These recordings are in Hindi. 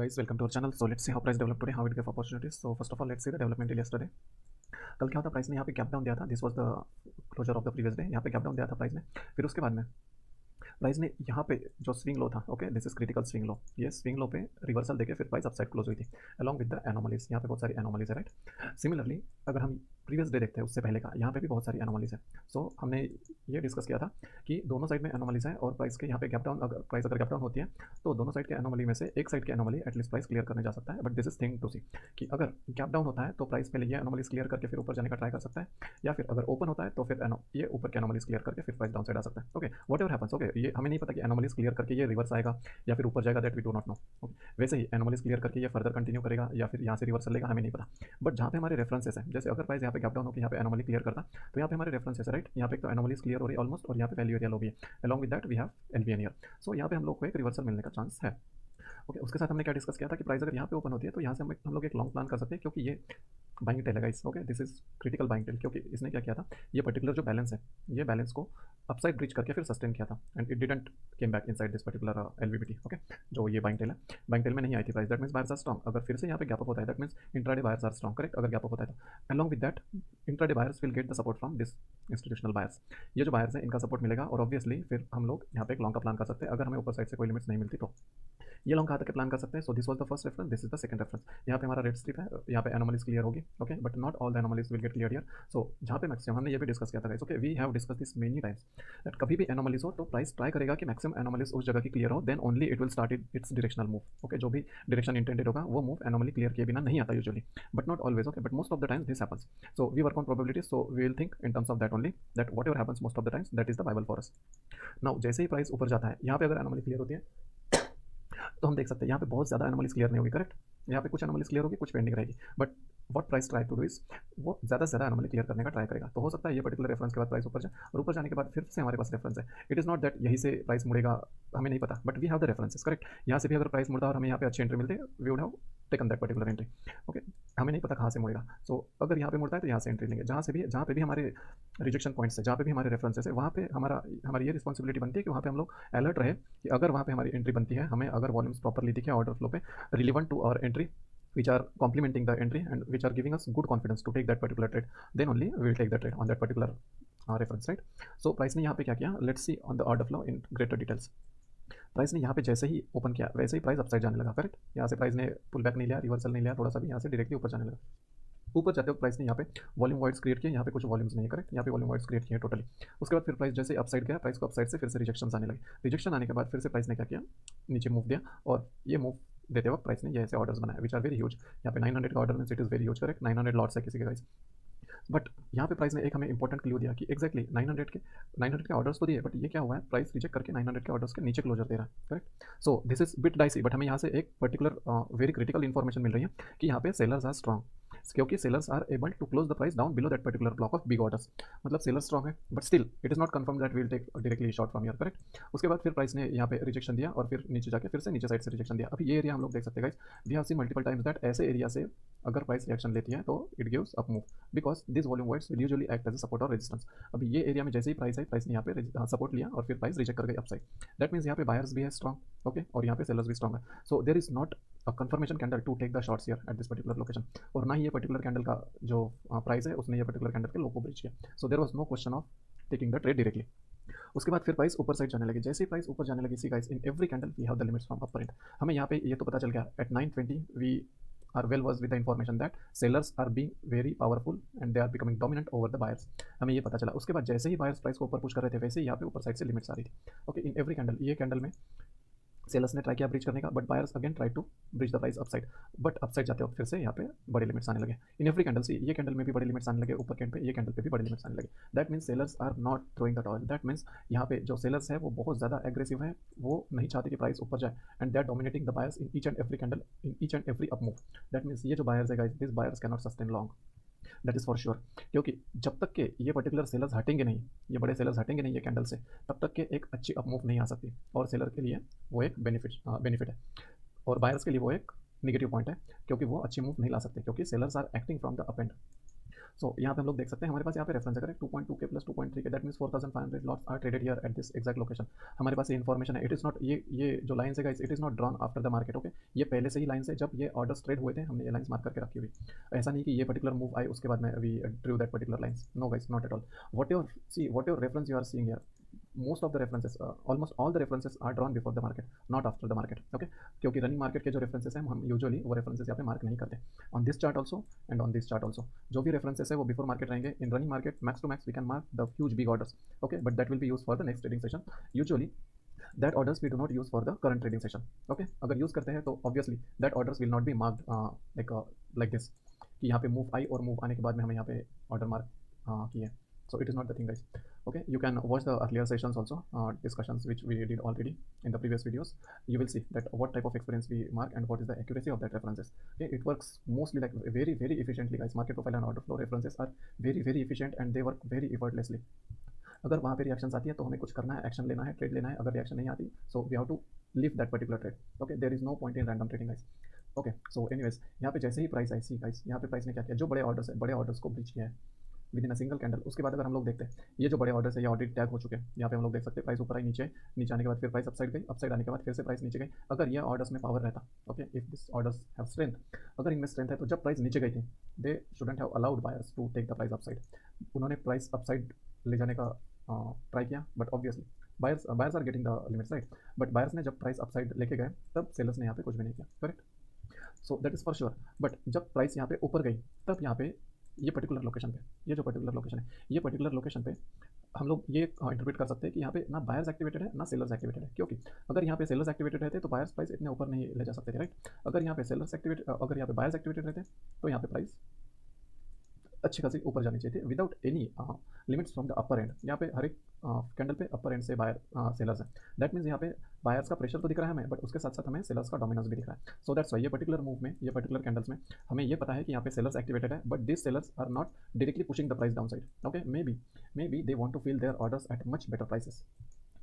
guys, welcome to our channel. So let's see how price developed today, how it gave opportunities. So first of all, let's see the development till yesterday. कल क्या होता, प्राइस ने यहाँ पे गैप डाउन दिया था. This was the closure of the previous day. यहाँ पे गैप डाउन दिया था प्राइस ने. फिर उसके बाद में प्राइस ने यहाँ पे जो स्विंग लो था, okay, this is critical swing low. ये स्विंग लो पे रिवर्सल देके फिर प्राइस अपसाइड क्लोज हुई थी अलॉन्ग विद द एनोमलीज. यहाँ पे बहुत सारी एनोमलीज है, राइट. सिमिलरली अगर हम प्रीवियस डे देखते हैं उससे पहले का, यहाँ पे भी बहुत सारी एनोमलीज है. सो हमने ये डिस्कस किया था कि दोनों साइड में एनोमलीज है और प्राइस के यहाँ पे गैप डाउन, अगर प्राइस गैप डाउन होती है तो दोनों साइड के एनोमली में से एक साइड के एनोमली एटलीस्ट प्राइस क्लियर करने जा सकता है. But this is thing to see कि अगर गैप डाउन होता है तो प्राइस पहले ये एनोमलीज क्लियर करके फिर ऊपर जाने का ट्राई कर सकता है, या फिर अगर ओपन होता है तो फिर ये ऊपर के एनोमलीज क्लियर करके फिर प्राइस डाउन साइड आ सकता है. Okay, what ever happens. Okay, ये हमें नहीं पता कि एनोमलीज क्लियर करके ये रिवर्स आएगा या फिर ऊपर जाएगा, that we do not know. वैसे ही एनोमलीज क्लियर करके ये फर्दर कंटिन्यू करेगा या फिर यहाँ से रिवर्सल लेगा, हमें नहीं पता. बट जहाँ पे हमारे रेफरेंसेस है, जैसे अगर प्राइस यहाँ पे गैप डाउन होकर यहाँ पे एनोमली क्लियर करता तो यहाँ पे हमारे रेफरेंसेस है, राइट. यहाँ पे तो एनोमलीज क्लियर हो रही है ऑलमोस्ट, और यहाँ पे वैल्यू एरिया लो भी है. Along with that we have LVN year. So यहाँ पे हम लोग को एक रिवर्सल मिलने का चांस है. ओके, उसके साथ हमने क्या डिस्कस किया था कि प्राइस अगर यहाँ पे ओपन होती है तो यहाँ से हम लोग एक लॉन्ग प्लान कर सकते हैं, क्योंकि ये बाइंग टेल है guys. Okay, this is critical buying tail, क्योंकि इसने क्या किया था, ये पर्टिकुलर जो बैलेंस है, ये बैलेंस को अपसाइड ब्रीच करके फिर सस्टेन किया था and it didn't came back inside this particular LVBT. Okay, जो ये बाइंग टेल है, बाइंग टेल में नहीं आई थी price. That means buyers are strong. अगर फिर से यहाँ पे गैप अप होता है, that means intraday buyers are strong, correct. अगर गैप अप होता है तो along with that intraday buyers will get the support from this institutional buyers. ये जो बायर्स है इनका सपोर्ट मिलेगा और ऑब्वियसली फिर हम लोग यहाँ पे एक लॉन्ग का प्लान कर सकते हैं अगर हमें ऊपर साइड से कोई लिमिट्स नहीं मिलती तो. ये लॉन्ग कहाँ तक प्लान कर सकते हैं. So this was the first reference, this is the second reference. यहाँ पे हमारा रेड स्ट्रिप है, यहाँ पे एनोमलीज क्लियर होगी. Okay, but not all the anomalies will get clear here. So जहाँ पे मैक्सिमम, हमने ये भी डिस्कस किया था guys. Okay, we have discuss this many times that कभी भी एनोमलीज हो तो प्राइस ट्राई करेगा कि मैक्सिमम एनोमलीज उस जगह की क्लियर हो, then only it will start its directional move. Okay, जो भी डायरेक्शन इंटेंडेड होगा वो मूव एनोमली क्लियर किए बिना नहीं आता usually, but not always. Okay, but most of the times this happens. So we work on probabilities, so we will think in terms of that only, that whatever happens most of the times that is the bible for us. Now जैसे ही प्राइस ऊपर जाता है, यहाँ पे अगर एनोमली क्लियर होती है तो हम देख सकते हैं यहाँ पे बहुत ज़्यादा एनोमलीज क्लियर नहीं होगी, करेक्ट. यहाँ पे कुछ एनोमलीज क्लियर होगी, कुछ पेंडिंग रहेगी. But what price try to do is, वो ज़्यादा से ज़्यादा एनोमली क्लियर करने का ट्राई करेगा. तो हो सकता है ये पर्टिकुलर रेफरेंस के बाद प्राइस ऊपर जाए और ऊपर जाने के बाद फिर से हमारे पास रेफरेंस है. इट इज़ नॉट दैट यहीं से प्राइस मुड़ेगा, हमें नहीं पता, but we have the references, correct. यहाँ से भी अगर प्राइस मुड़ता और हमें यहाँ पे अच्छी एंट्री मिलती, we would have taken that particular entry. Okay, हमें नहीं पता कहाँ से मुड़ेगा. सो अगर यहाँ पे मुड़ता है तो यहाँ से एंट्री लेंगे. जहाँ पे भी हमारे रिजेक्शन पॉइंट्स है, जहाँ पे भी हमारे रेफरेंसेस है, वहाँ पे हमारी ये रिस्पॉन्सिबिलिटी बनती है कि वहाँ पे हम लोग अलर्ट रहे कि अगर वहाँ पे हमारी एंट्री बनती है, हमें अगर वॉल्यूम्स प्रॉपरली दिखे ऑर्डर फ्लो पे relevant to our entry, which are complementing the entry and which are giving us good confidence to take that particular trade, then only we will take the trade on that particular reference, right. So price ने यहाँ पे क्या किया, let's see on the order flow in greater details. Price ने यहाँ पे जैसे ही ओपन किया वैसे ही प्राइस अपसाइड जाने लगा, करेक्ट. यहाँ से प्राइस ने पुल बैक नहीं लिया, रिवर्सल नहीं लिया, थोड़ा सा भी यहाँ से डायरेक्टली ऊपर जाने लगा. ऊपर जाते वक्त प्राइस ने यहाँ पे वॉल्यूम वाइड्स क्रिएट किए, यहाँ पे कुछ वॉल्यूम्स नहीं है, करेक्ट. यहाँ पे वॉल्यूम वाइड्स क्रिएट किए टोटली. उसके बाद फिर प्राइस जैसे अपसाइड गया, प्राइस को अपसाइड से फिर से रिजेक्शन आने लगे. रिजेक्शन आने के बाद फिर से प्राइस ने क्या किया, नीचे मूव दिया, और ये मूव देते वक्त प्राइस ने ये ऐसे ऑर्डर्स बनाए विच आर वेरी ह्यूज. यहाँ पे 900 का order means it is very huge, correct. 900 lots है किसी के गाइस. बट यहाँ पे प्राइस ने एक हमें इंपॉर्टेंट क्लू दिया कि एक्जैक्टली 900 के ऑर्डर्स तो दिए, बट ये क्या हुआ है, प्राइस रिजेक्ट करके 900 के ऑर्डर्स के नीचे क्लोजर दे रहा है, correct. So this is bit dicey, but हमें यहाँ से एक पर्टिकुलर वेरी क्रिटिकल इन्फॉर्मेशन मिल रही है कि यहाँ पे सेलर्स आर स्ट्रॉन्ग, क्योंकि sellers are able to close the price down below that particular block of big orders. मतलब सेलर स्ट्रॉन्ग है, but still it is not confirm that will take directly short from here, correct. उसके बाद फिर प्राइस ने यहाँ पे रिजेक्शन दिया और फिर नीचे जाके फिर से नीचे साइड से रिजेक्शन दिया. अभी ये एरिया हम लोग देख सकते हैं guys, we have seen multiple times that ऐसे एरिया से अगर प्राइस रिएक्शन लेती है तो it gives up move, because this volume wides will usually act as a support और रेजिस्टेंस. अभी ये एरिया में जैसे ही प्राइस है, प्राइस ने यहाँ पे सपोर्ट लिया और फिर प्राइस रिजेक्ट कर गई अपसाइड. दैट मीन्स यहाँ पे बायर्स भी है स्ट्रॉन्ग, ओके, और यहाँ पे सेलर्स भी स्ट्रॉन्ग है. So there is not a confirmation candle to take the shorts here at this particular location, और ना ही ये पर्टिकुलर कैंडल का जो प्राइस है उसने ये पर्टिकुलर कैंडल के लो को ब्रीच किया. So there was no question of taking the trade directly. उसके बाद फिर प्राइस ऊपर साइड जाने लगी. जैसे ही प्राइस ऊपर जाने लगी, see guys, in every candle we have the limits from upper end. हमें यहाँ पे ये तो पता चल गया at 920 we are well versed with the information that sellers are being very powerful and they are becoming dominant over the buyers. हमें ये पता चला. उसके बाद जैसे ही बायर्स प्राइस को ऊपर पुश कर रहे थे, वैसे ही यहाँ पे ऊपर साइड से लिमिट्स आ रही थी. ओके, इन एवरी कैंडल, ये कैंडल में सेलर्स ने ट्राई किया ब्रीच करने का, but buyers again try to breach the price upside. But upside जाते वक्त फिर से यहाँ पे बड़े लिमिट्स आने लगे. इन एवरी कैंडल से ये कैंडल में भी बड़े लिमिट्स आने लगे, ऊपर कैंड पे ये कैंडल पे भी बड़े लिमिट्स आने लगे. That means sellers are not throwing the towel. That means यहाँ पे जो सेलर्स है वो बहुत ज़्यादा एग्रेसिव है, वो नहीं चाहते कि प्राइस ऊपर जाए, and they are dominating the buyers in each and every candle, in each and every up move. That means ये जो बायर्स है guys, this buyers can not sustain long, that is for sure. क्योंकि जब तक के ये पर्टिकुलर सेलर्स हटेंगे नहीं, ये बड़े सेलर्स हटेंगे नहीं ये कैंडल से, तब तक के एक अच्छी अप मूव नहीं आ सकती. और सेलर के लिए वो एक बेनिफिट है, और बायर्स के लिए वो एक नेगेटिव पॉइंट है, क्योंकि वो अच्छी मूव नहीं ला सकते, क्योंकि sellers are acting from the up end. So यहाँ पे हम लोग देख सकते हैं हमारे पास यहाँ पे रेफरेंस है करेक्ट 2.2 के plus 2.3 K, that means 4500 lots are traded here at this exact location. हमारे पास ये इन्फॉर्मेशन है, इट इज़ नॉट ये जो लाइन्स है guys, it is not drawn after the market. Okay, ये पहले से ही लाइन्स है, जब ये ऑर्डर्स ट्रेड हुए थे हमने ये लाइन्स मार्क करके रखी हुई। ऐसा नहीं कि ये पर्टिकुलर मूव आई उसके बाद में we drew that particular lines, no guys, not at all. What your reference you are seeing here, most of the references, almost all the references are drawn before the market, not after the market. Okay, क्योंकि रनिंग मार्केट के जो रेफरेंसेस हैं हम यूजुअली वो रेफरेंसेस यहाँ पे मार्क नहीं करते। On this chart also and on this chart also जो भी रेफरेंसेस है वो बिफोर मार्केट रहेंगे। In running market max to max we can mark the huge big orders, okay, but that will be use for the next trading session. Usually that orders we do not use for the current trading session. Okay, अगर यूज करते हैं तो obviously that orders will not be marked like this, कि यहाँ पे मूव आई और मूव आने के बाद में हमें यहाँ पे ऑर्डर मार्क किए। So it is not the thing, guys. Okay, you can watch the earlier sessions also, discussions which we did already in the previous videos. You will see that what type of experience we mark and what is the accuracy of that references. Okay, it works mostly like very very efficiently, guys. Market profile and order flow references are very very efficient and they work very effortlessly. अगर वहाँ पे रिएक्शंस आती है तो हमें कुछ करना है, एक्शन लेना है, ट्रेड लेना है। अगर रिएक्शन नहीं आती so we have to leave that particular trade. Okay, there is no point in random trading, guys. Okay, so anyways यहाँ पे जैसे ही प्राइस आई, सी गाइस यहाँ पे प्राइस ने क्या किया, जो बड़े ऑर्डर्स है बड़े ऑर्डर्स को ब्रीच किया है with in a single candle. उसके बाद अगर हम लोग देखते हैं ये जो बड़े ऑर्डर्स है ये ऑलरेडी टैग हो चुके हैं। यहाँ पे हम लोग देख सकते हैं प्राइस ऊपर आई, नीचे नीचे आने के बाद फिर प्राइस अपसाइड गई, अपसाइड आने के बाद फिर से प्राइस नीचे गई। अगर ये ऑर्डर्स में पावर रहता, okay, if this orders have strength, अगर इनमें स्ट्रेंथ है तो जब प्राइस नीचे गई थी they shouldn't have allowed buyers to take the price upside. उन्होंने प्राइस अपसाइड ले जाने का ट्राई किया, but obviously buyers are getting the limit side, but buyers ने जब प्राइस अपसाइड लेके गए तब सेलर्स ने यहाँ पे कुछ भी नहीं किया, correct. So that is for sure. But जब प्राइस यहाँ पे ऊपर गई तब यहाँ पे ये पर्टिकुलर लोकेशन पे, ये जो पर्टिकुलर लोकेशन है, ये पर्टिकुलर लोकेशन पे हम लोग ये इंटरप्रेट कर सकते हैं कि यहाँ पे ना बायर्स एक्टिवेटेड है ना सेलर्स एक्टिवेटेड है। क्योंकि अगर यहाँ पे सेलर्स एक्टिवेटेड रहते तो बायर्स प्राइस इतने ऊपर नहीं ले जा सकते थे, राइट। अगर यहाँ पे अगर यहाँ पे बायर्स एक्टिवेटेड रहते तो यहाँ पे प्राइस अच्छी खासी ऊपर जानी चाहिए थी without any limits from the upper and. यहाँ पे हर एक कैंडल पे अपर एंड से बायर सेलर्स है, दैट मीन्स यहाँ पे बायर्स का प्रेशर तो दिख रहा है हमें, बट उसके साथ साथ हमें सेलर्स का डोमिनेंस भी दिख रहा है। सो दैट्स वाई ये पर्टिकुलर मूव में, ये पर्टिकुलर कैंडल्स में हमें ये पता है कि यहाँ पे सेलर्स एक्टिवेटेड है, but this sellers are not directly pushing the price down side. Okay, maybe they want to fill their orders at much better prices,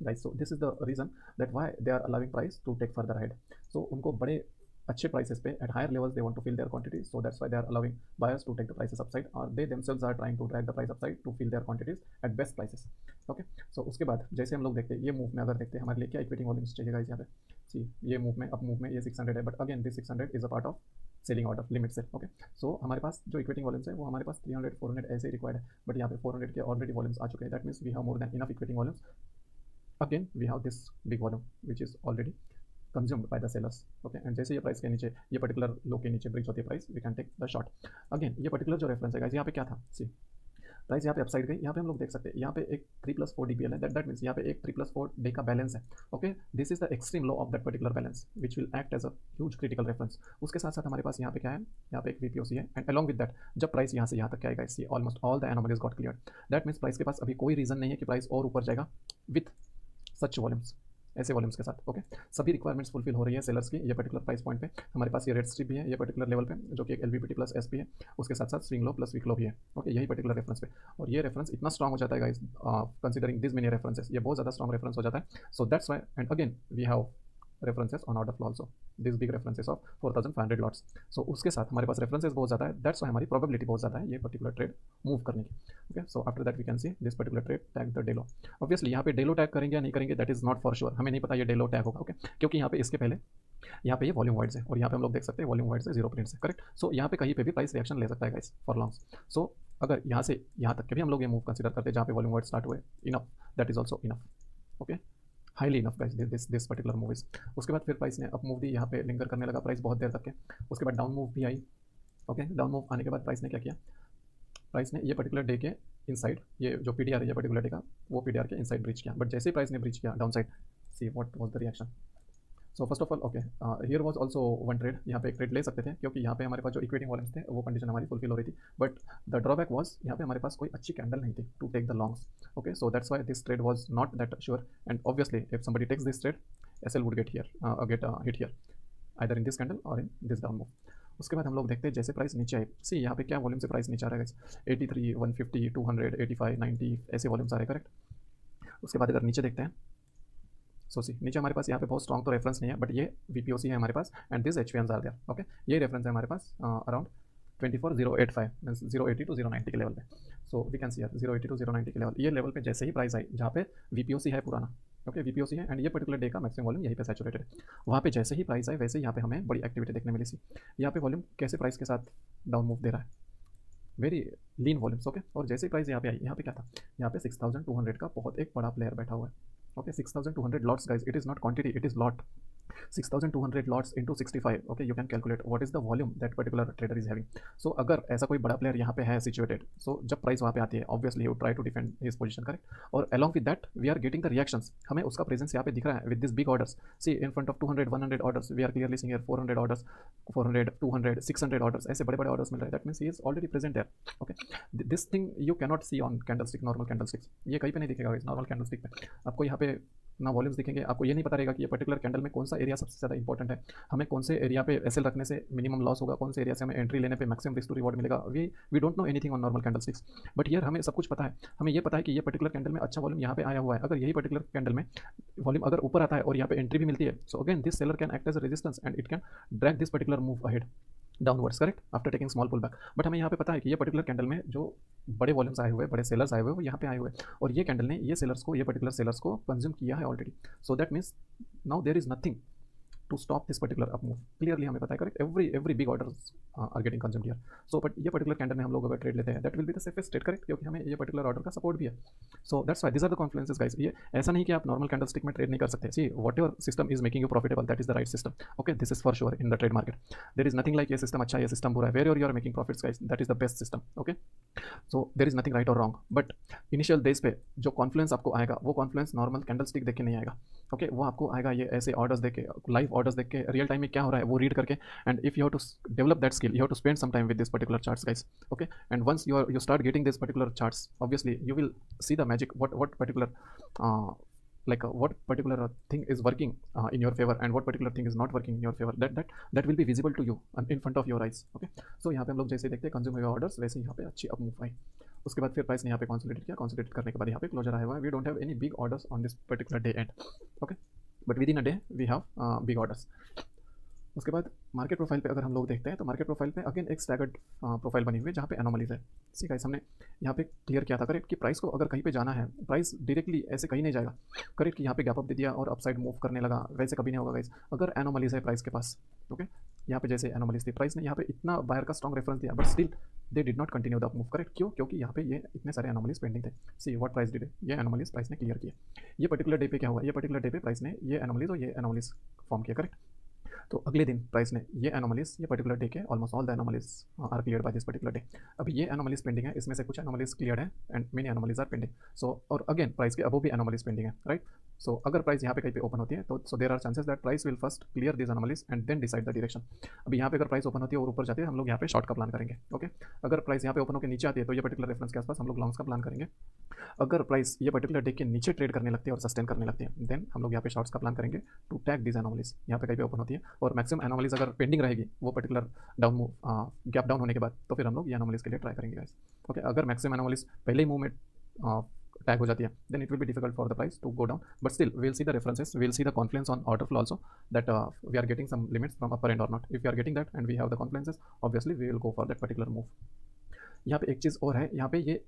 guys. So this is the reason that why they are allowing price to take further ahead. So उनको बड़े अच्छे prices पे at higher levels they want to fill their quantities, so that's why they are allowing buyers to take the prices upside, or they themselves are trying to drag the price upside to fill their quantities at best prices. Okay, so उसके बाद जैसे हम लोग देखते हैं ये मूव में, अगर देखते हैं हमारे लिए क्या इक्विटी वॉल्यूम्स चाहिए गाइस यहाँ पे। सी ये मूव में, अप मूव में ये 600 है, but again this 600 is a part of selling order limit से। ओके, सो हमारे पास जो इक्विटी वॉल्यूम्स है वो हमारे पास 300 400 ऐसे ही रिक्वायर्ड है, बट यहाँ पे 400 के ऑलरेडी वॉल्यूम्स आ चुके हैं, that means we have more than enough equity volumes. Again we have this big volume which is already consumed by the sellers. Okay, and जैसे ये प्राइस के नीचे, ये पर्टिकुलर लो के नीचे ब्रिज होती है price, we can take the short. Again ये पर्टिकुलर जो रेफरेंस है गाइस, यहाँ पे क्या था, सी प्राइस यहाँ पे अपसाइड गई, यहाँ पे हम लोग देख सकते हैं यहाँ पे एक 3+4 DPL है, दैट मीन्स यहाँ पे एक 3+4 डे का बैलेंस है। Okay, this is the extreme low of that particular balance which will act as a huge critical reference. उसके साथ साथ हमारे पास यहाँ पे क्या है, यहाँ पे एक VPOC है, एंड अलॉन्ग विद दैट जब प्राइस यहाँ से यहाँ तक क्या आएगा, इससे almost all the anomalies got cleared. That means price के पास अभी कोई रीजन नहीं है कि प्राइस और ऊपर जाएगा विथ सच वॉल्यूम्स, ऐसे वॉल्यूम्स के साथ। ओके, सभी रिक्वायरमेंट्स फुलफिल हो रही है सेलर्स की। ये पर्टिकुलर प्राइस पॉइंट पे हमारे पास ये रेड स्ट्रिप भी है, ये पर्टिकुलर लेवल पे जो कि एक LVPT प्लस SP है, उसके साथ साथ swing low plus week low भी है। ओके, यही पर्टिकुलर रेफरेंस पे, और ये रेफरेंस इतना स्ट्रॉन्ग हो जाता है guys, considering this many references, ये बहुत ज़्यादा स्ट्रॉन्ग रेफरेंस हो जाता है। So that's why, and again we have references on order flow also, this big references of 4500 lots. So उसके साथ हमारे पास रेफरेंसेस बहुत ज़्यादा है, दैट्स वाई हमारी प्रोबेबिलिटी बहुत ज़्यादा है ये पर्टिकुलर ट्रेड मूव करने की। Okay, so after that we can see this particular trade tag the day low. Obviously यहाँ पे डेलो टैग करेंगे या नहीं करेंगे that is not for sure, हमें नहीं पता ये डेलो टैग होगा। ओके, क्योंकि यहाँ पे इसके पहले यहाँ पे ये वॉल्यूम वाइड्स है, और यहाँ पे हम लोग देख सकते हैं वॉल्यूम वाइड्स है 0 पॉइंट्स है, करेक्ट। सो यहाँ पे कहीं पे भी प्राइस रिएक्शन ले सकता है गाइस फॉर लॉन्ग्स। सो अगर यहाँ से यहाँ तक के भी हम लोग ये मूव कंसिडर करते हैं जहाँ पे वॉल्यूम वाइड स्टार्ट हुए, enough, that is also enough. Okay, highly enough guys this particular move is. उसके बाद फिर प्राइस ने अप मूव दी, यहाँ पे लिंकर करने लगा प्राइस बहुत देर तक के। उसके बाद डाउन मूव भी आई। ओके, डाउन मूव आने के बाद प्राइस ने क्या किया, प्राइस ने ये पर्टिकुलर डे के इनसाइड, ये जो PDR है ये पर्टिकुलर डे का, वो PDR के इनसाइड ब्रीच किया, बट जैसे ही प्राइस ने ब्रीच किया down side, see what was the reaction. So first of all okay, here was also one trade, यहाँ पे एक ट्रेड ले सकते थे क्योंकि यहाँ पे हमारे पास जो इक्विटी वॉल्यूम्स थे वो कंडीशन हमारी फुलफिल हो रही थी, बट द ड्रॉबैक वाज यहाँ पे हमारे पास कोई अच्छी कैंडल नहीं थी to take the longs. Okay, so that's why this trade was not that sure, and obviously if somebody takes this trade SL would get hit here either in this candle और इन दिस डाउन मूव। उसके बाद हम लोग देखते हैं जैसे प्राइस नीचे आए, सी यहाँ पे क्या वॉल्यूम से प्राइस नीचे आ रहा है, 83, 150, 200, 85, 90 ऐसे वॉल्यूम्स आ रहे हैं, करेक्ट। उसके बाद अगर नीचे देखते हैं, सो सी नीचे हमारे पास यहाँ पे बहुत स्ट्रॉन्ग तो रेफरेंस नहीं है, बट ये VPOC है हमारे पास, and this HVNs are there. Okay, ये रेफरेंस है हमारे पास अराउंड 24085 मीन्स 080 to 090 के लेवल पे. सो वी कैन सी यार 080 to 090 के लेवल, ये लेवल पे जैसे ही प्राइस आई जहाँ पे वीपीओसी है पुराना, ओके वीपीओसी है एंड ये पर्टिकुलर डे का मैक्सिमम वॉल्यूम यहीं पे सैचुरेटेड है, वहाँ पे जैसे ही प्राइस आए वैसे ही यहाँ पे हमें बड़ी एक्टिविटी देखने मिली सी. यहाँ पे वॉल्यूम कैसे प्राइस के साथ डाउन मूव दे रहा है, वेरी लीन वॉल्यूम्स, ओके. और जैसे ही प्राइस यहाँ पे आई, यहाँ पे क्या था, यहाँ पे 6200 का बहुत एक बड़ा प्लेयर बैठा हुआ है, okay. 6200 lots guys, it is not quantity, it is lot. 6200 lots into 65, okay, you can calculate what is the volume that particular trader is having. So अगर ऐसा कोई बड़ा प्लेयर यहाँ पे है situated, so जब प्राइस वहाँ पे आती है obviously he would try to defend his position, correct. और along with that we are getting the reactions, हमें उसका presence यहाँ पे दिख रहा है with this big orders. See in front of 200 100 orders we are clearly seeing here 400 orders, 400 200 600 orders, ऐसे बड़े बड़े orders मिल रहे हैं. That means he is already present there, okay. This thing you cannot see on candlestick, normal candlesticks, ये कहीं पे नहीं दिखेगा इस नॉर्मल कैंडलस्टिक पे. आपको यहाँ पे ना वॉल्यूम्स दिखेंगे, आपको ये नहीं पता रहेगा कि ये पर्टिकुलर कैंडल में कौन सा एरिया सबसे ज़्यादा इंपॉर्टेंट है, हमें कौन से एरिया पे एसएल रखने से मिनिमम लॉस होगा, कौन से एरिया से हमें एंट्री लेने पे मैक्सिमम रिस्क टू रिवॉर्ड मिलेगा. We don't know anything on normal candlesticks, but here हमें सब कुछ पता है. हमें ये पता है कि ये पर्टिकुलर कैंडल में अच्छा वॉल्यूम यहाँ पे आया हुआ है. अगर यही पर्टिकुलर कैंडल में वॉल्यूम अगर ऊपर आता है और यहाँ पे एंट्री भी मिलती है, so again this seller can act as a resistance and it can drag this particular move ahead downwards, correct, after taking small pull back. But हमें यहाँ पे पता है कि ये पर्टिकुलर कैंडल में जो बड़े वॉल्यूम्स आए हुए, बड़े सेलर्स आए हुए, वो यहाँ पे आए हुए, और ये कैंडल ने ये सेलर्स को, ये पर्टिकुलर सेलर्स को कंज्यूम किया है already. So that means now there is nothing to stop this particular up move. Clearly हमें पता है, correct, every big orders are getting consumed here. So but ये particular candle में हम लोग अगर ट्रेड लेते हैं, that will be the safest trade, correct, क्योंकि हमें ये particular order का सपोर्ट भी है. So that's why these are the confluences guys. ये ऐसा नहीं कि आप नॉर्मल कैंडलस्टिक में ट्रेड नहीं कर सकते. See whatever system is making you profitable, that is the right system, okay. This is for sure in the trade market. There is nothing like ये system अच्छा है, ये system बुरा है. Wherever you are making profits guys, that is the best system, okay. So there is nothing right or wrong, but initial days पे जो कॉन्फ्लुएंस आपको आएगा, वो कॉन्फ्लुएंस नॉर्मल कैंडलस्टिक देख के नहीं आएगा, ओके. वो आपको आएगा ये ऐसे ऑर्डर्स देख के, लाइव ऑर्डर्स देख के, रियल टाइम में क्या हो रहा है वो रीड करके. And if you have to develop that skill, you have to spend some time with this particular charts guys, okay. And once you start getting this particular charts, obviously you will see the magic, what particular what particular thing is working in your favor and what particular thing is not working in your favor, that will be visible to you in front of your eyes, okay. So यहाँ पे हम लोग जैसे देखते हैं कंज्यूम हुए ऑर्डर्स, वैसे यहाँ पे अच्छी अप मूव आई. उसके बाद फिर प्राइस ने यहाँ पे कॉन्सोलिडेट किया, कॉन्सोलिडेट करने के बाद यहाँ पे क्लोजर आया हुआ है. We don't have any big orders on this particular day and, okay, but within a day we have big orders. उसके बाद मार्केट प्रोफाइल पे अगर हम लोग देखते हैं तो मार्केट प्रोफाइल पे अगेन एक स्टैगर्ड प्रोफाइल बनी हुई है जहाँ पे एनोमलीज है. सी गाइस, हमने यहाँ पे क्लियर किया था, करेक्ट, कि प्राइस को अगर कहीं पे जाना है, प्राइस डायरेक्टली ऐसे कहीं नहीं जाएगा, करेक्ट, कि यहाँ पे गैप अप दे दिया और अपसाइड मूव करने लगा, वैसे कभी नहीं होगा गाइस, अगर एनोमलीज है प्राइस के पास, ओके. यहाँ पे जैसे एनोमलीज थी, प्राइस ने यहाँ पे इतना बायर का स्ट्रॉन्ग रेफरेंस दिया, but still they did not continue the up move, correct. क्यों? क्योंकि यहाँ पे ये इतने सारे एनोमलीज पेंडिंग थे. सी व्हाट प्राइस डिड, ये एनोमलीज प्राइस ने क्लियर किया. ये पर्टिकुलर डे पे क्या हुआ, ये पर्टिकुलर डे पे प्राइस ने ये एनोमलीज और ये एनोमलीज फॉर्म किया, करेक्ट. तो अगले दिन प्राइस ने ये एनोमलीज, ये पर्टिकुलर डे के almost all the anomalies are clear by this particular day. अभी ये एनोमलीज पेंडिंग है, इसमें से कुछ एनोमलीज क्लियर है and many anomalies are pending. So और अगेन प्राइस के अबव भी एनोमलीज पेंडिंग है, राइट. सो अगर प्राइस यहाँ पे कहीं पे ओपन होती है तो so there are chances that price will first clear this anomalies and then decide the direction. अभी यहाँ पे अगर प्राइस ओपन होती है और ऊपर जाती है, हम लोग यहाँ पे शॉर्ट का प्लान करेंगे, ओके. अगर प्राइस यहाँ पे ओपन होकर नीचे आती है तो ये पर्टिकुलर रेफरेंस के आसपास हम लोग लॉन्ग्स का प्लान करेंगे. अगर प्राइस ये पर्टिकुलर डे के नीचे ट्रेड करने लगती है और सस्टेन करने लगती है, देन हम लोग यहाँ पे शॉर्ट्स का प्लान करेंगे टू टैग दिस एनोमलीज. यहाँ पे कहीं पे ओपन होती है और मैक्सिमम एनोमलीज अगर पेंडिंग रहेगी वो particular down move gap down होने के बाद, तो फिर हम लोग ये एनोमलीज के लिए ट्राई करेंगे गाइस, ओके. अगर मैक्सिमम एनोमलीज पहले ही मूव में टैग हो जाती है, then it will be difficult for the price to go down, but still we will see the references, we will see the confluence on order flow also, that we are getting some limits from upper end और not. If we are getting that and we have the confluences, obviously we will go for that particular move. यहाँ पे एक चीज़ और है, यहाँ पे ये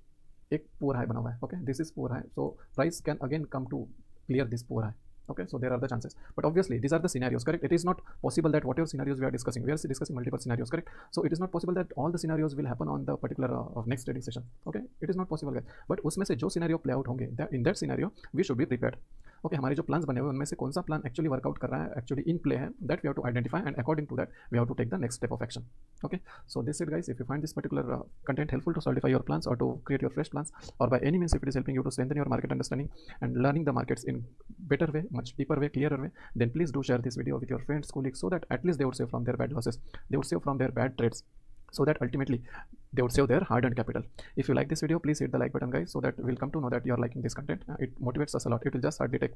एक पोर हाई बना हुआ है, okay. This is poor high, so price can again come to clear this poor high, okay. So there are the chances, but obviously these are the scenarios, correct. It is not possible that whatever scenarios we are discussing multiple scenarios, correct. So it is not possible that all the scenarios will happen on the particular next trading session, okay. It is not possible guys, but उसमें से जो scenario play out होंगे, in that scenario we should be prepared, okay. हमारे जो plans बने हुए उनमें से कौन सा plan actually work out कर रहा है, actually in play है, that we have to identify and according to that we have to take the next step of action, okay. So this it guys, if you find this particular content helpful to solidify your plans or to create your fresh plans, or by any means if it is helping you to strengthen your market understanding and learning the markets in better way, much deeper way, clearer way, then please do share this video with your friends, colleagues, so that at least they would save from their bad losses, they would save from their bad trades, so that ultimately they would save their hard-earned capital. If you like this video, please hit the like button guys, so that we'll come to know that you are liking this content. It motivates us a lot. It will just hardly take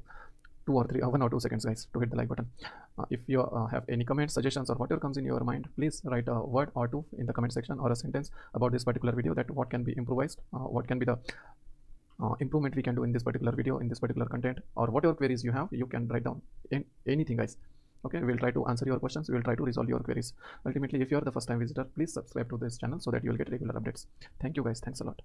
1 or 2 seconds guys to hit the like button. If you have any comments, suggestions, or whatever comes in your mind, please write a word or two in the comment section or a sentence about this particular video, that what can be improvised, what can be the improvement we can do in this particular video, in this particular content, or whatever queries you have, you can write down in anything guys. Okay, we'll try to answer your questions. We'll try to resolve your queries. Ultimately, if you are the first time visitor, please subscribe to this channel so that you will get regular updates. Thank you guys. Thanks a lot.